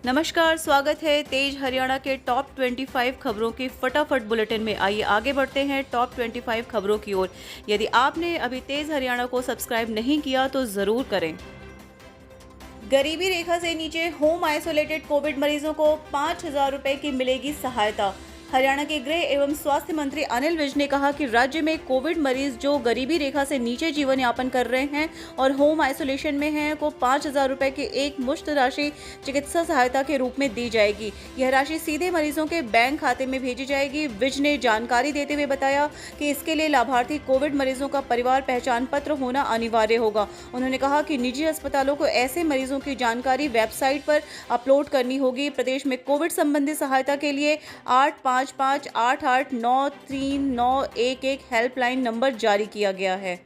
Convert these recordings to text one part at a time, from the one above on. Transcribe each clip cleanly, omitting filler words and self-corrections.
नमस्कार, स्वागत है तेज हरियाणा के टॉप 25 खबरों की फटाफट बुलेटिन में। आइए आगे बढ़ते हैं टॉप 25 खबरों की ओर। यदि आपने अभी तेज हरियाणा को सब्सक्राइब नहीं किया तो जरूर करें। गरीबी रेखा से नीचे होम आइसोलेटेड कोविड मरीजों को 5,000 रुपए की मिलेगी सहायता। हरियाणा के गृह एवं स्वास्थ्य मंत्री अनिल विज ने कहा कि राज्य में कोविड मरीज जो गरीबी रेखा से नीचे जीवन यापन कर रहे हैं और होम आइसोलेशन में हैं को 5,000 रुपए की एक मुश्त राशि चिकित्सा सहायता के रूप में दी जाएगी। यह राशि सीधे मरीजों के बैंक खाते में भेजी जाएगी। विज ने जानकारी देते हुए बताया कि इसके लिए लाभार्थी कोविड मरीजों का परिवार पहचान पत्र होना अनिवार्य होगा। उन्होंने कहा कि निजी अस्पतालों को ऐसे मरीजों की जानकारी वेबसाइट पर अपलोड करनी होगी। प्रदेश में कोविड संबंधी सहायता के लिए 8558893911 हेल्पलाइन नंबर जारी किया गया है।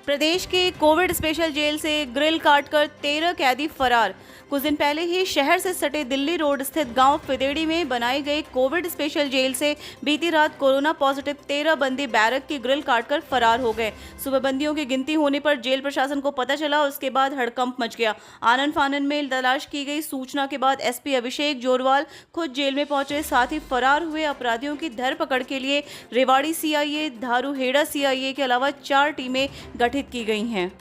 प्रदेश के कोविड स्पेशल जेल से ग्रिल काटकर 13 कैदी फरार। कुछ दिन पहले ही शहर से सटे दिल्ली रोड स्थित गांव फिदेड़ी में बनाई गई कोविड स्पेशल जेल से बीती रात कोरोना पॉजिटिव 13 बंदी बैरक की ग्रिल काटकर फरार हो गए। सुबह बंदियों की गिनती होने पर जेल प्रशासन को पता चला। उसके बाद हड़कंप मच गया। आनन फानन में तलाश की गई। सूचना के बाद एसपी अभिषेक जोरवाल खुद जेल में पहुंचे। साथ ही फरार हुए अपराधियों की धरपकड़ के लिए रेवाड़ी सीआईए, धारूहेड़ा सीआईए के अलावा 4 टीमें गठित की गई हैं।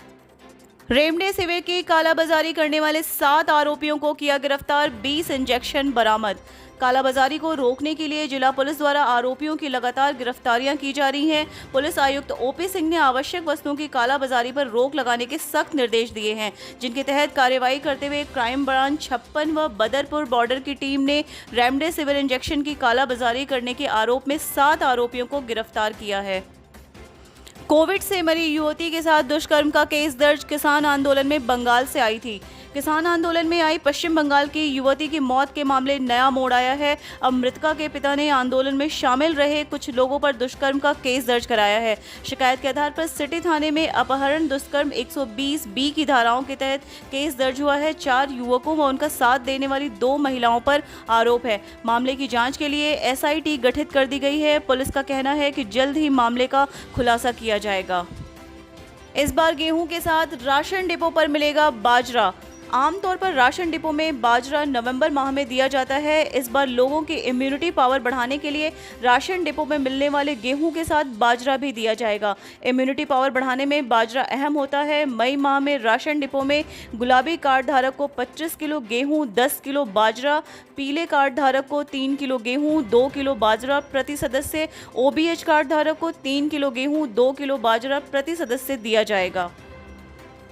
रेमडेसिविर की कालाबाजारी करने वाले 7 आरोपियों को किया गिरफ्तार। 20 इंजेक्शन बरामद। कालाबाजारी को रोकने के लिए जिला पुलिस द्वारा आरोपियों की लगातार गिरफ्तारियां की जा रही हैं। पुलिस आयुक्त ओपी सिंह ने आवश्यक वस्तुओं की कालाबाजारी पर रोक लगाने के सख्त निर्देश दिए हैं, जिनके तहत कार्रवाई करते हुए क्राइम ब्रांच 56 व बदरपुर बॉर्डर की टीम ने रेमडेसिविर इंजेक्शन की कालाबाजारी करने के आरोप में 7 आरोपियों को गिरफ्तार किया है। कोविड से मरी युवती के साथ दुष्कर्म का केस दर्ज। किसान आंदोलन में बंगाल से आई थी। किसान आंदोलन में आई पश्चिम बंगाल की युवती की मौत के मामले नया मोड़ आया है। अब मृतका के पिता ने आंदोलन में शामिल रहे कुछ लोगों पर दुष्कर्म का केस दर्ज कराया है। शिकायत के आधार पर सिटी थाने में अपहरण, दुष्कर्म 120B की धाराओं के तहत केस दर्ज हुआ है। 4 युवकों व उनका साथ देने वाली 2 महिलाओं पर आरोप है। मामले की जांच के लिए SIT गठित कर दी गई है। पुलिस का कहना है कि जल्द ही मामले का खुलासा किया जाएगा। इस बार गेहूं के साथ राशन डिपो पर मिलेगा बाजरा। आमतौर पर राशन डिपो में बाजरा नवंबर माह में दिया जाता है। इस बार लोगों की इम्यूनिटी पावर बढ़ाने के लिए राशन डिपो में मिलने वाले गेहूं के साथ बाजरा भी दिया जाएगा। इम्यूनिटी पावर बढ़ाने में बाजरा अहम होता है। मई माह में राशन डिपो में गुलाबी कार्ड धारक को 25 किलो गेहूं, 10 किलो बाजरा, पीले कार्ड धारक को 3 किलो गेहूं, 2 किलो बाजरा प्रति सदस्य, OBH कार्ड धारक को 3 किलो गेहूं, 2 किलो बाजरा प्रति सदस्य दिया जाएगा।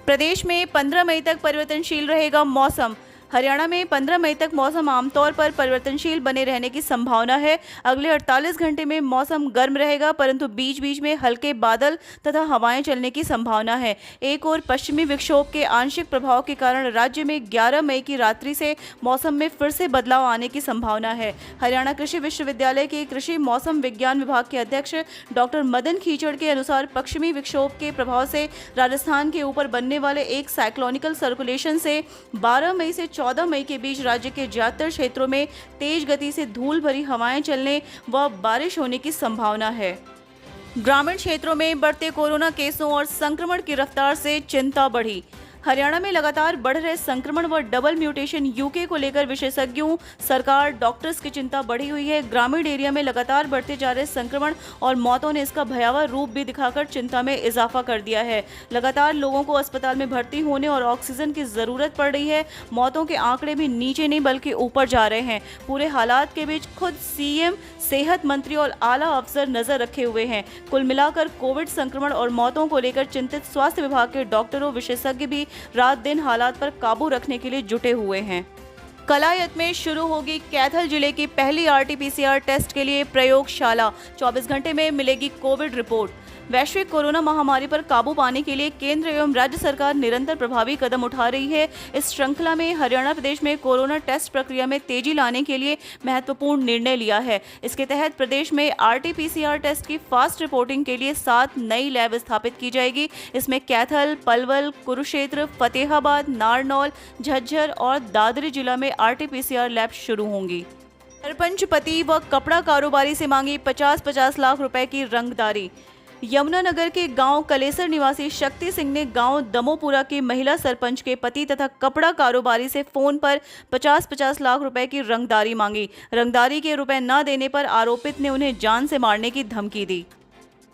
प्रदेश में 15 मई तक परिवर्तनशील रहेगा मौसम। हरियाणा में 15 मई तक मौसम आमतौर पर परिवर्तनशील बने रहने की संभावना है। अगले 48 घंटे में मौसम गर्म रहेगा, परंतु बीच बीच में हल्के बादल तथा हवाएं चलने की संभावना है। एक और पश्चिमी विक्षोभ के आंशिक प्रभाव के कारण राज्य में 11 मई की रात्रि से मौसम में फिर से बदलाव आने की संभावना है। हरियाणा कृषि विश्वविद्यालय के कृषि मौसम विज्ञान विभाग के अध्यक्ष डॉक्टर मदन खीचड़ के अनुसार पश्चिमी विक्षोभ के प्रभाव से राजस्थान के ऊपर बनने वाले एक साइक्लोनिकल सर्कुलेशन से 12 मई से 14 मई के बीच राज्य के ज्यादातर क्षेत्रों में तेज गति से धूल भरी हवाएं चलने व बारिश होने की संभावना है। ग्रामीण क्षेत्रों में बढ़ते कोरोना केसों और संक्रमण की रफ्तार से चिंता बढ़ी। हरियाणा में लगातार बढ़ रहे संक्रमण व डबल म्यूटेशन UK को लेकर विशेषज्ञों, सरकार, डॉक्टर्स की चिंता बढ़ी हुई है। ग्रामीण एरिया में लगातार बढ़ते जा रहे संक्रमण और मौतों ने इसका भयावह रूप भी दिखाकर चिंता में इजाफा कर दिया है। लगातार लोगों को अस्पताल में भर्ती होने और ऑक्सीजन की जरूरत पड़ रही है। मौतों के आंकड़े भी नीचे नहीं बल्कि ऊपर जा रहे हैं। पूरे हालात के बीच खुद CM, सेहत मंत्री और आला अफसर नजर रखे हुए हैं। कुल मिलाकर कोविड संक्रमण और मौतों को लेकर चिंतित स्वास्थ्य विभाग के डॉक्टरों, विशेषज्ञ भी रात दिन हालात पर काबू रखने के लिए जुटे हुए हैं। कलायत में शुरू होगी कैथल जिले की पहली RT-PCR टेस्ट के लिए प्रयोगशाला। 24 घंटे में मिलेगी कोविड रिपोर्ट। वैश्विक कोरोना महामारी पर काबू पाने के लिए केंद्र एवं राज्य सरकार निरंतर प्रभावी कदम उठा रही है। इस श्रृंखला में हरियाणा प्रदेश में कोरोना टेस्ट प्रक्रिया में तेजी लाने के लिए महत्वपूर्ण निर्णय लिया है। इसके तहत प्रदेश में RT-PCR टेस्ट की फास्ट रिपोर्टिंग के लिए 7 नई लैब स्थापित की जाएगी। इसमें कैथल, पलवल, कुरुक्षेत्र, फतेहाबाद, नारनौल, झज्जर और दादरी जिला में RT-PCR लैब शुरू होंगी। सरपंच पति व कपड़ा कारोबारी से मांगी 50-50 लाख रुपए की रंगदारी। यमुनानगर के गांव कलेसर निवासी शक्ति सिंह ने गांव दमोपुरा की महिला सरपंच के पति तथा कपड़ा कारोबारी से फोन पर 50-50 लाख रुपए की रंगदारी मांगी। रंगदारी के रुपए न देने पर आरोपित ने उन्हें जान से मारने की धमकी दी।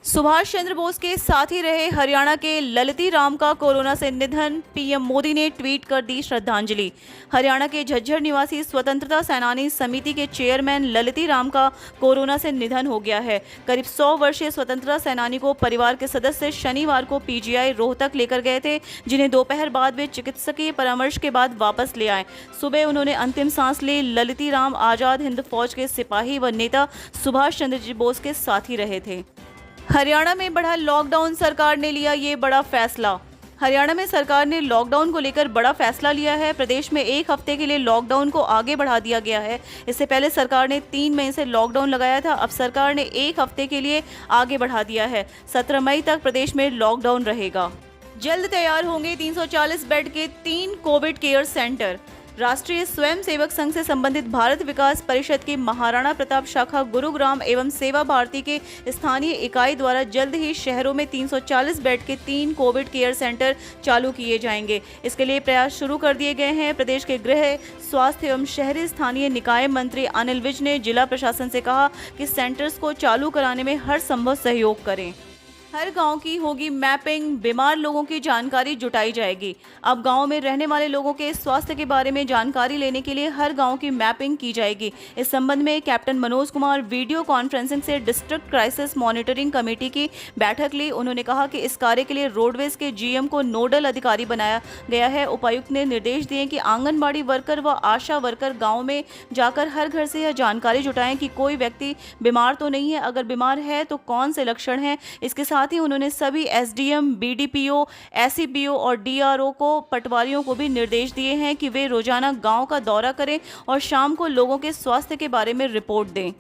सुभाष चंद्र बोस के साथी रहे हरियाणा के ललिती राम का कोरोना से निधन, पीएम मोदी ने ट्वीट कर दी श्रद्धांजलि। हरियाणा के झज्जर निवासी स्वतंत्रता सेनानी समिति के चेयरमैन ललिती राम का कोरोना से निधन हो गया है। करीब 100 वर्षीय स्वतंत्रता सेनानी को परिवार के सदस्य शनिवार को पीजीआई रोहतक लेकर गए थे, जिन्हें दोपहर बाद वे चिकित्सकीय परामर्श के बाद वापस ले आए। सुबह उन्होंने अंतिम सांस ली। ललिती राम आजाद हिंद फौज के सिपाही व नेता सुभाष चंद्र बोस के साथी रहे थे। हरियाणा में बढ़ा लॉकडाउन, सरकार ने लिया ये बड़ा फैसला। हरियाणा में सरकार ने लॉकडाउन को लेकर बड़ा फैसला लिया है। प्रदेश में 1 हफ्ते के लिए लॉकडाउन को आगे बढ़ा दिया गया है। इससे पहले सरकार ने 3 मई से लॉकडाउन लगाया था। अब सरकार ने 1 हफ्ते के लिए आगे बढ़ा दिया है। 17 मई तक प्रदेश में लॉकडाउन रहेगा। जल्द तैयार होंगे 340 बेड के 3 कोविड केयर सेंटर। राष्ट्रीय स्वयंसेवक संघ से संबंधित भारत विकास परिषद की महाराणा प्रताप शाखा गुरुग्राम एवं सेवा भारती के स्थानीय इकाई द्वारा जल्द ही शहरों में 340 बेड के 3 कोविड केयर सेंटर चालू किए जाएंगे। इसके लिए प्रयास शुरू कर दिए गए हैं। प्रदेश के गृह, स्वास्थ्य एवं शहरी स्थानीय निकाय मंत्री अनिल विज ने जिला प्रशासन से कहा कि सेंटर्स को चालू कराने में हर संभव सहयोग करें। हर गांव की होगी मैपिंग, बीमार लोगों की जानकारी जुटाई जाएगी। अब गांव में रहने वाले लोगों के स्वास्थ्य के बारे में जानकारी लेने के लिए हर गांव की मैपिंग की जाएगी। इस संबंध में captain Manoj Kumar video conferencing से डिस्ट्रिक्ट क्राइसिस मॉनिटरिंग कमेटी की बैठक ली। उन्होंने कहा कि इस कार्य के लिए रोडवेज के जीएम को नोडल अधिकारी बनाया गया है। उपायुक्त ने निर्देश दिए कि आंगनबाड़ी वर्कर व आशा वर्कर गाँव में जाकर हर घर से यह जानकारी जुटाएं कि कोई व्यक्ति बीमार तो नहीं है, अगर बीमार है तो कौन से लक्षण हैं। इसके साथ ही उन्होंने सभी एसडीएम, बीडीपीओ, एसईपीओ और डीआरओ को पटवारियों को भी निर्देश दिए हैं कि वे रोजाना गांव का दौरा करें और शाम को लोगों के स्वास्थ्य के बारे में रिपोर्ट दें।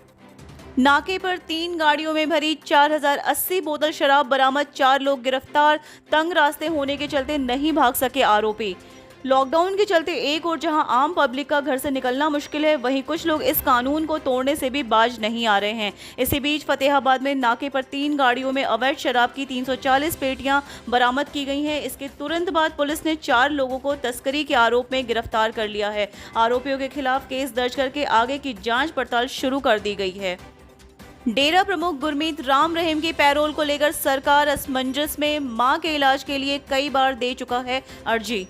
नाके पर 3 गाड़ियों में भरी 4080 बोतल शराब बरामद, 4 लोग गिरफ्तार। तंग रास्ते होने के चलते नहीं भाग सके आरोपी। लॉकडाउन के चलते एक और जहां आम पब्लिक का घर से निकलना मुश्किल है, वहीं कुछ लोग इस कानून को तोड़ने से भी बाज नहीं आ रहे हैं। इसी बीच फतेहाबाद में नाके पर 3 गाड़ियों में अवैध शराब की 340 पेटियां बरामद की गई हैं। इसके तुरंत बाद पुलिस ने 4 लोगों को तस्करी के आरोप में गिरफ्तार कर लिया है। आरोपियों के खिलाफ केस दर्ज करके आगे की जाँच पड़ताल शुरू कर दी गई है। डेरा प्रमुख गुरमीत राम रहीम की पैरोल को लेकर सरकार असमंजस में। मां के इलाज के लिए कई बार दे चुका है अर्जी।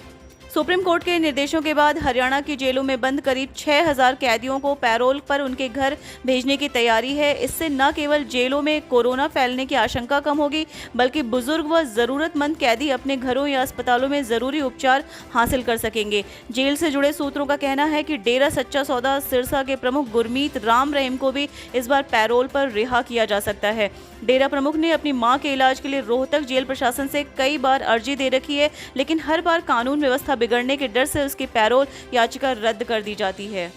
सुप्रीम कोर्ट के निर्देशों के बाद हरियाणा की जेलों में बंद करीब 6000 कैदियों को पैरोल पर उनके घर भेजने की तैयारी है। इससे न केवल जेलों में कोरोना फैलने की आशंका कम होगी, बल्कि बुजुर्ग व जरूरतमंद कैदी अपने घरों या अस्पतालों में जरूरी उपचार हासिल कर सकेंगे। जेल से जुड़े सूत्रों का कहना है कि डेरा सच्चा सौदा सिरसा के प्रमुख गुरमीत राम रहीम को भी इस बार पैरोल पर रिहा किया जा सकता है। डेरा प्रमुख ने अपनी मां के इलाज के लिए रोहतक जेल प्रशासन से कई बार अर्जी दे रखी है, लेकिन हर बार कानून व्यवस्था बिगड़ने के डर से उसकी पैरोल याचिका रद्द कर दी जाती है।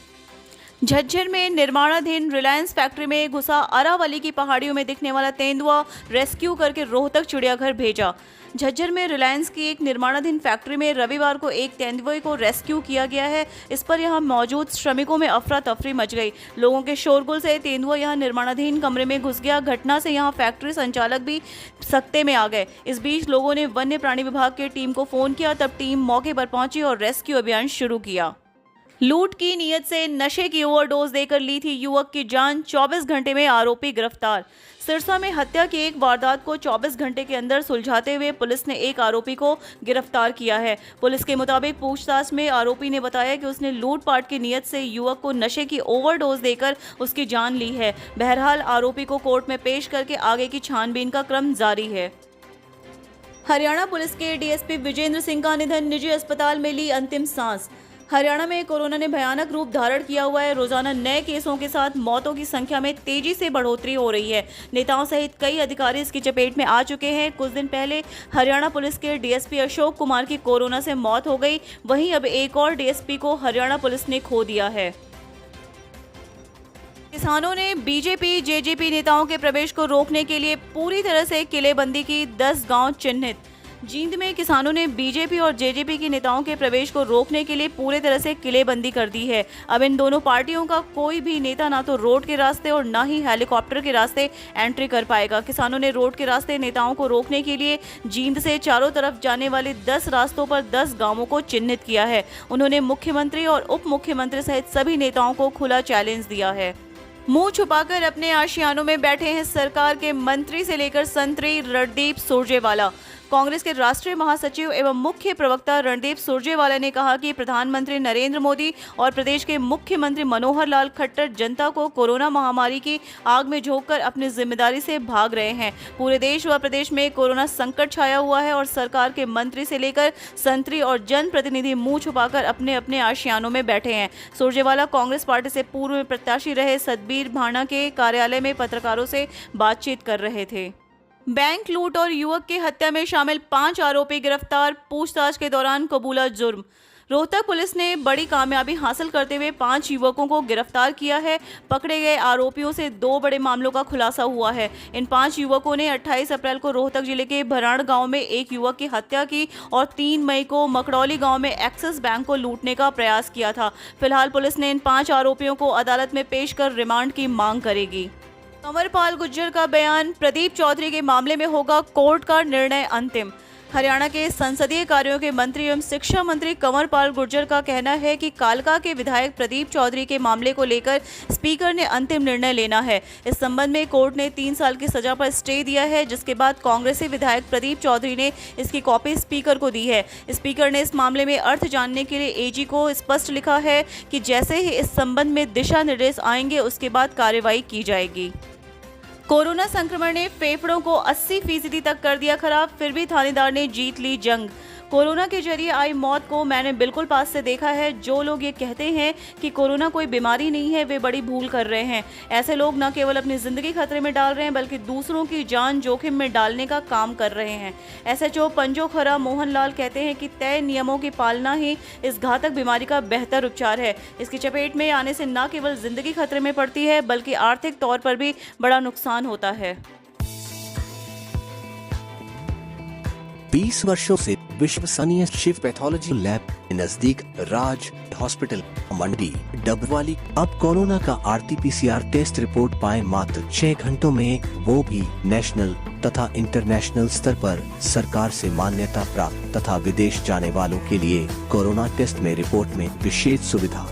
झज्जर में निर्माणाधीन रिलायंस फैक्ट्री में घुसा अरावली की पहाड़ियों में दिखने वाला तेंदुआ, रेस्क्यू करके रोहतक चिड़ियाघर भेजा। झज्जर में रिलायंस की एक निर्माणाधीन फैक्ट्री में रविवार को एक तेंदुए को रेस्क्यू किया गया है। इस पर यहां मौजूद श्रमिकों में अफरा तफरी मच गई। लोगों के शोरगुल से तेंदुआ यहां निर्माणाधीन कमरे में घुस गया। घटना से यहां फैक्ट्री संचालक भी सकते में आ गए। इस बीच लोगों ने वन्य प्राणी विभाग की टीम को फोन किया, तब टीम मौके पर पहुंची और रेस्क्यू अभियान शुरू किया। लूट की नीयत से नशे की ओवरडोज देकर ली थी युवक की जान, 24 घंटे में आरोपी गिरफ्तार। सिरसा में हत्या की एक वारदात को 24 घंटे के अंदर सुलझाते हुए पुलिस ने एक आरोपी को गिरफ्तार किया है। पुलिस के मुताबिक पूछताछ में आरोपी ने बताया कि उसने लूटपाट की नीयत से युवक को नशे की ओवरडोज देकर उसकी जान ली है। बहरहाल आरोपी को कोर्ट में पेश करके आगे की छानबीन का क्रम जारी है। हरियाणा पुलिस के डीएसपी विजेंद्र सिंह का निधन, निजी अस्पताल में ली अंतिम सांस। हरियाणा में कोरोना ने भयानक रूप धारण किया हुआ है। रोजाना नए केसों के साथ मौतों की संख्या में तेजी से बढ़ोतरी हो रही है। नेताओं सहित कई अधिकारी इसकी चपेट में आ चुके हैं। कुछ दिन पहले हरियाणा पुलिस के डीएसपी अशोक कुमार की कोरोना से मौत हो गई। वहीं अब एक और डीएसपी को हरियाणा पुलिस ने खो दिया है। किसानों ने बीजेपी जेजेपी नेताओं के प्रवेश को रोकने के लिए पूरी तरह से किलेबंदी की। 10 गांव चिन्हित। जींद में किसानों ने बीजेपी और जेजेपी के नेताओं के प्रवेश को रोकने के लिए पूरे तरह से किलेबंदी कर दी है। अब इन दोनों पार्टियों का कोई भी नेता ना तो रोड के रास्ते और ना ही हेलीकॉप्टर के रास्ते एंट्री कर पाएगा। किसानों ने रोड के रास्ते नेताओं को रोकने के लिए जींद से चारों तरफ जाने वाले 10 रास्तों पर 10 गांवों को चिन्हित किया है। उन्होंने मुख्यमंत्री और उप मुख्यमंत्री सहित सभी नेताओं को खुला चैलेंज दिया है। मुंह छुपाकर अपने आशियानों में बैठे हैं सरकार के मंत्री से लेकर संतरी रणदीप सुरजेवाला। कांग्रेस के राष्ट्रीय महासचिव एवं मुख्य प्रवक्ता रणदीप सुरजेवाला ने कहा कि प्रधानमंत्री नरेंद्र मोदी और प्रदेश के मुख्यमंत्री मनोहर लाल खट्टर जनता को कोरोना महामारी की आग में झोंककर अपनी जिम्मेदारी से भाग रहे हैं। पूरे देश व प्रदेश में कोरोना संकट छाया हुआ है और सरकार के मंत्री से लेकर संतरी और जनप्रतिनिधि मुंह छुपाकर अपने अपने आशियानों में बैठे हैं। सुरजेवाला कांग्रेस पार्टी से पूर्व में प्रत्याशी रहे सतबीर भाना के कार्यालय में पत्रकारों से बातचीत कर रहे थे। बैंक लूट और युवक की हत्या में शामिल 5 आरोपी गिरफ्तार, पूछताछ के दौरान कबूला जुर्म। रोहतक पुलिस ने बड़ी कामयाबी हासिल करते हुए 5 युवकों को गिरफ्तार किया है। पकड़े गए आरोपियों से 2 बड़े मामलों का खुलासा हुआ है। इन 5 युवकों ने 28 अप्रैल को रोहतक जिले के भराड़ गांव में एक युवक की हत्या की और 3 मई को मकड़ौली गांव में एक्सिस बैंक को लूटने का प्रयास किया था। फिलहाल पुलिस ने इन 5 आरोपियों को अदालत में पेश कर रिमांड की मांग करेगी। कंवरपाल गुर्जर का बयान, प्रदीप चौधरी के मामले में होगा कोर्ट का निर्णय अंतिम। हरियाणा के संसदीय कार्यों के मंत्री एवं शिक्षा मंत्री कंवरपाल गुर्जर का कहना है कि कालका के विधायक प्रदीप चौधरी के मामले को लेकर स्पीकर ने अंतिम निर्णय लेना है। इस संबंध में कोर्ट ने 3 साल की सजा पर स्टे दिया है, जिसके बाद कांग्रेसी विधायक प्रदीप चौधरी ने इसकी कॉपी स्पीकर को दी है। स्पीकर ने इस मामले में अर्थ जानने के लिए एजी को स्पष्ट लिखा है कि जैसे ही इस संबंध में दिशा निर्देश आएंगे उसके बाद कार्रवाई की जाएगी। कोरोना संक्रमण ने फेफड़ों को 80% तक कर दिया खराब, फिर भी थानेदार ने जीत ली जंग। कोरोना के जरिए आई मौत को मैंने बिल्कुल पास से देखा है। जो लोग ये कहते हैं कि कोरोना कोई बीमारी नहीं है, वे बड़ी भूल कर रहे हैं। ऐसे लोग न केवल अपनी जिंदगी खतरे में डाल रहे हैं बल्कि दूसरों की जान जोखिम में डालने का काम कर रहे हैं। एसएचओ पंजोखरा मोहन लाल कहते हैं कि तय नियमों की पालना ही इस घातक बीमारी का बेहतर उपचार है। इसकी चपेट में आने से न केवल जिंदगी खतरे में पड़ती है बल्कि आर्थिक तौर पर भी बड़ा नुकसान होता है। 20 वर्षों से विश्वसनीय शिव पैथोलॉजी लैब नजदीक राज हॉस्पिटल मंडी डबवाली अब कोरोना का RT-PCR टेस्ट रिपोर्ट पाए मात्र 6 घंटों में, वो भी नेशनल तथा इंटरनेशनल स्तर पर सरकार से मान्यता प्राप्त तथा विदेश जाने वालों के लिए कोरोना टेस्ट में रिपोर्ट में विशेष सुविधा।